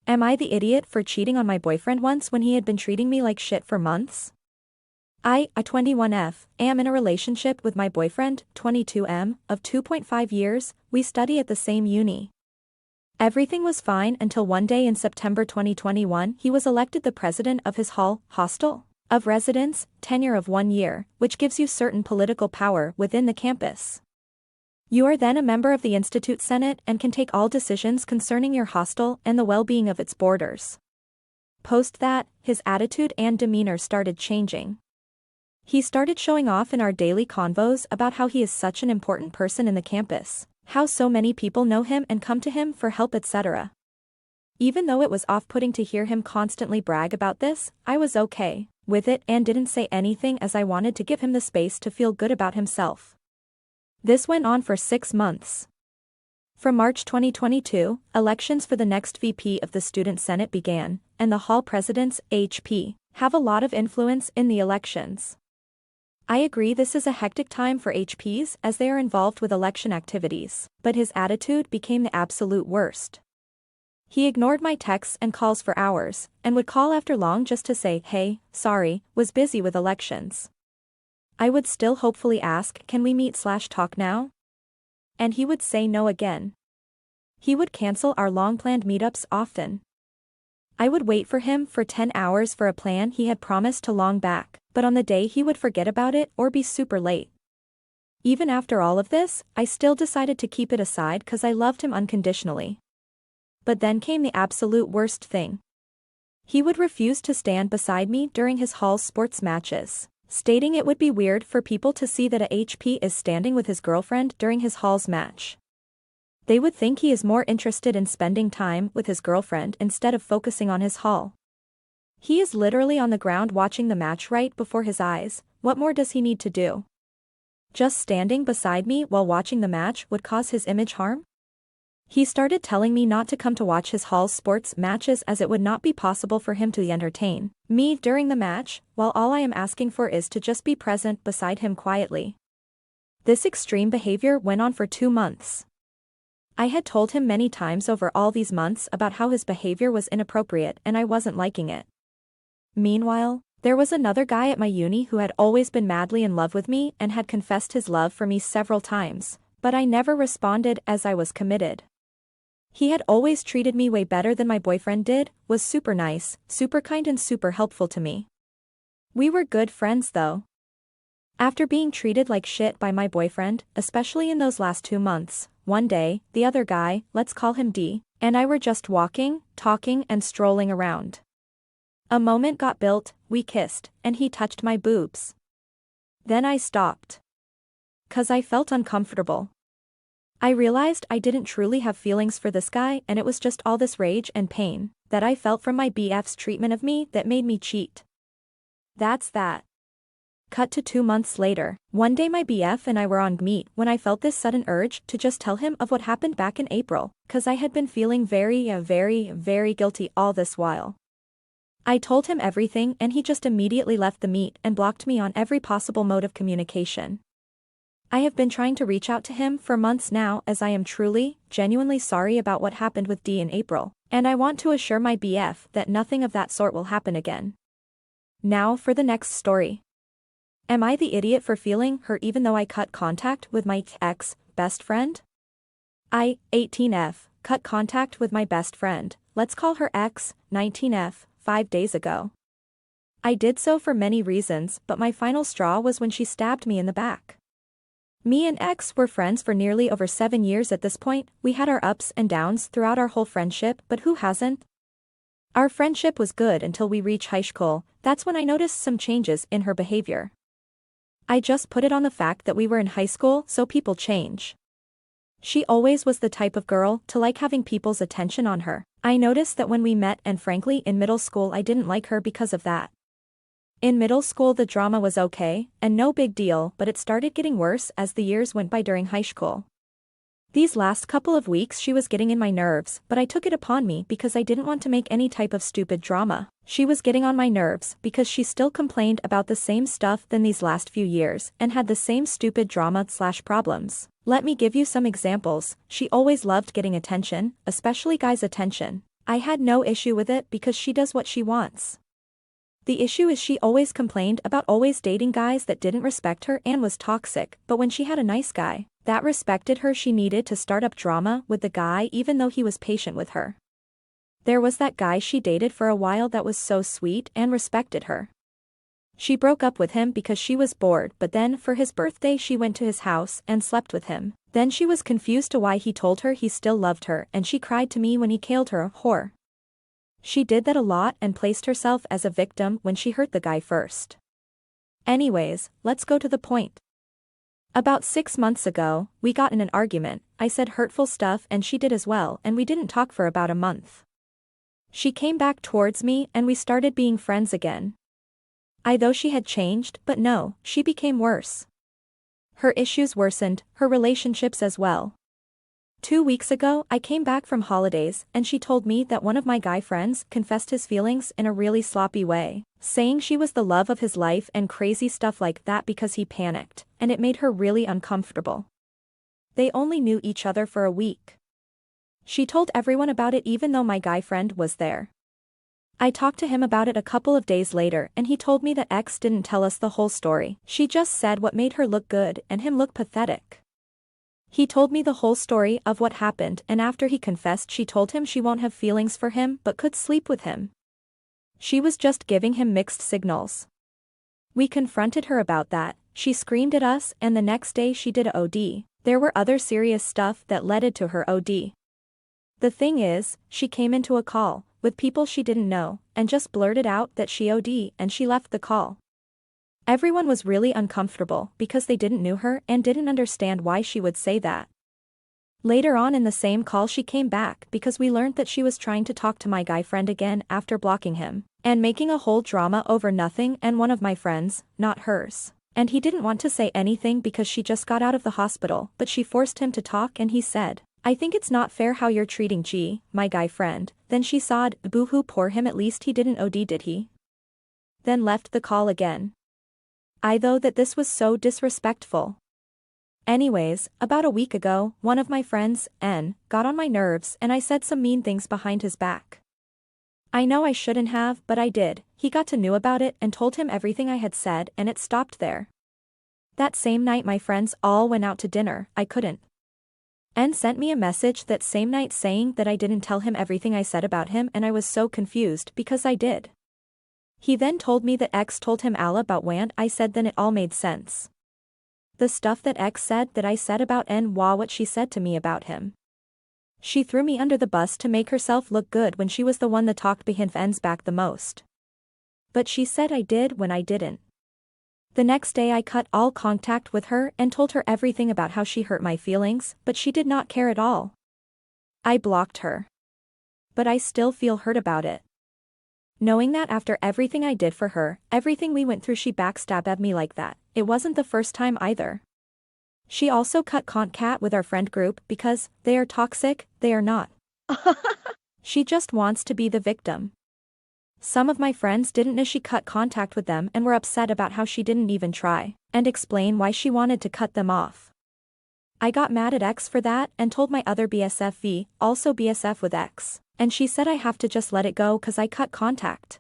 Am I the idiot for cheating on my boyfriend once when he had been treating me like shit for months? I, a 21F, am in a relationship with my boyfriend, 22M, of 2.5 years, we study at the same uni. Everything was fine until one day in September 2021 he was elected the president of his hostel of residence, tenure of 1 year, which gives you certain political power within the campus. You are then a member of the Institute Senate and can take all decisions concerning your hostel and the well-being of its boarders. Post that, his attitude and demeanor started changing. He started showing off in our daily convos about how he is such an important person in the campus, how so many people know him and come to him for help, etc. Even though it was off-putting to hear him constantly brag about this, I was okay with it and didn't say anything as I wanted to give him the space to feel good about himself. This went on for 6 months. From March 2022, elections for the next VP of the Student Senate began, and the hall presidents, HP, have a lot of influence in the elections. I agree this is a hectic time for HPs as they are involved with election activities, but his attitude became the absolute worst. He ignored my texts and calls for hours, and would call after long just to say, "Hey, sorry, was busy with elections." I would still hopefully ask, "Can we meet/talk now?" And he would say no again. He would cancel our long-planned meetups often. I would wait for him for 10 hours for a plan he had promised to long back, but on the day he would forget about it or be super late. Even after all of this, I still decided to keep it aside cause I loved him unconditionally. But then came the absolute worst thing. He would refuse to stand beside me during his hall's sports matches, stating it would be weird for people to see that a HP is standing with his girlfriend during his hall's match. They would think he is more interested in spending time with his girlfriend instead of focusing on his hall. He is literally on the ground watching the match right before his eyes. What more does he need to do? Just standing beside me while watching the match would cause his image harm? He started telling me not to come to watch his hall's sports matches as it would not be possible for him to entertain me during the match, while all I am asking for is to just be present beside him quietly. This extreme behavior went on for 2 months. I had told him many times over all these months about how his behavior was inappropriate and I wasn't liking it. Meanwhile, there was another guy at my uni who had always been madly in love with me and had confessed his love for me several times, but I never responded as I was committed. He had always treated me way better than my boyfriend did, was super nice, super kind and super helpful to me. We were good friends though. After being treated like shit by my boyfriend, especially in those last 2 months, one day, the other guy, let's call him D, and I were just walking, talking and strolling around. A moment got built, we kissed, and he touched my boobs. Then I stopped. 'Cause I felt uncomfortable. I realized I didn't truly have feelings for this guy and it was just all this rage and pain that I felt from my BF's treatment of me that made me cheat. That's that. Cut to 2 months later, one day my BF and I were on meet when I felt this sudden urge to just tell him of what happened back in April, cause I had been feeling very guilty all this while. I told him everything and he just immediately left the meet and blocked me on every possible mode of communication. I have been trying to reach out to him for months now as I am truly, genuinely sorry about what happened with D in April, and I want to assure my BF that nothing of that sort will happen again. Now for the next story. Am I the idiot for feeling hurt even though I cut contact with my ex-best friend? I, 18F, cut contact with my best friend, let's call her X, 19F, 5 days ago. I did so for many reasons, but my final straw was when she stabbed me in the back. Me and X were friends for nearly over 7 years at this point. We had our ups and downs throughout our whole friendship, but who hasn't? Our friendship was good until we reached high school. That's when I noticed some changes in her behavior. I just put it on the fact that we were in high school, so people change. She always was the type of girl to like having people's attention on her. I noticed that when we met, and frankly in middle school I didn't like her because of that. In middle school the drama was okay, and no big deal, but it started getting worse as the years went by during high school. These last couple of weeks she was getting in my nerves, but I took it upon me because I didn't want to make any type of stupid drama. She was getting on my nerves because she still complained about the same stuff than these last few years, and had the same stupid drama/problems. Let me give you some examples. She always loved getting attention, especially guys' attention. I had no issue with it because she does what she wants. The issue is she always complained about always dating guys that didn't respect her and was toxic, but when she had a nice guy that respected her, she needed to start up drama with the guy even though he was patient with her. There was that guy she dated for a while that was so sweet and respected her. She broke up with him because she was bored, but then for his birthday she went to his house and slept with him. Then she was confused to why he told her he still loved her, and she cried to me when he called her a whore. She did that a lot and placed herself as a victim when she hurt the guy first. Anyways, let's go to the point. About 6 months ago, we got in an argument. I said hurtful stuff and she did as well, and we didn't talk for about a month. She came back towards me and we started being friends again. I thought she had changed, but no, she became worse. Her issues worsened, her relationships as well. 2 weeks ago, I came back from holidays and she told me that one of my guy friends confessed his feelings in a really sloppy way, saying she was the love of his life and crazy stuff like that because he panicked, and it made her really uncomfortable. They only knew each other for a week. She told everyone about it even though my guy friend was there. I talked to him about it a couple of days later and he told me that X didn't tell us the whole story. She just said what made her look good and him look pathetic. He told me the whole story of what happened, and after he confessed she told him she won't have feelings for him but could sleep with him. She was just giving him mixed signals. We confronted her about that, she screamed at us, and the next day she did a OD. There were other serious stuff that led to her OD. The thing is, she came into a call with people she didn't know, and just blurted out that she OD, and she left the call. Everyone was really uncomfortable because they didn't know her and didn't understand why she would say that. Later on in the same call she came back because we learned that she was trying to talk to my guy friend again after blocking him, and making a whole drama over nothing, and one of my friends, not hers. And he didn't want to say anything because she just got out of the hospital, but she forced him to talk and he said, "I think it's not fair how you're treating G, my guy friend." Then she sobbed, "Boo-hoo, poor him, at least he didn't OD, did he?" Then left the call again. I thought that this was so disrespectful. Anyways, about a week ago, one of my friends, N, got on my nerves and I said some mean things behind his back. I know I shouldn't have, but I did. He got to know about it and told him everything I had said, and it stopped there. That same night my friends all went out to dinner. I couldn't. N sent me a message that same night saying that I didn't tell him everything I said about him, and I was so confused because I did. He then told me that X told him all about what I said, then it all made sense. The stuff that X said that I said about N, what she said to me about him. She threw me under the bus to make herself look good when she was the one that talked behind N's back the most. But she said I did when I didn't. The next day I cut all contact with her and told her everything about how she hurt my feelings, but she did not care at all. I blocked her. But I still feel hurt about it. Knowing that after everything I did for her, everything we went through, she backstabbed me like that. It wasn't the first time either. She also cut contact with our friend group because they are toxic. They are not. She just wants to be the victim. Some of my friends didn't know she cut contact with them and were upset about how she didn't even try and explain why she wanted to cut them off. I got mad at X for that and told my other BSF V, also BSF with X, and she said I have to just let it go cause I cut contact.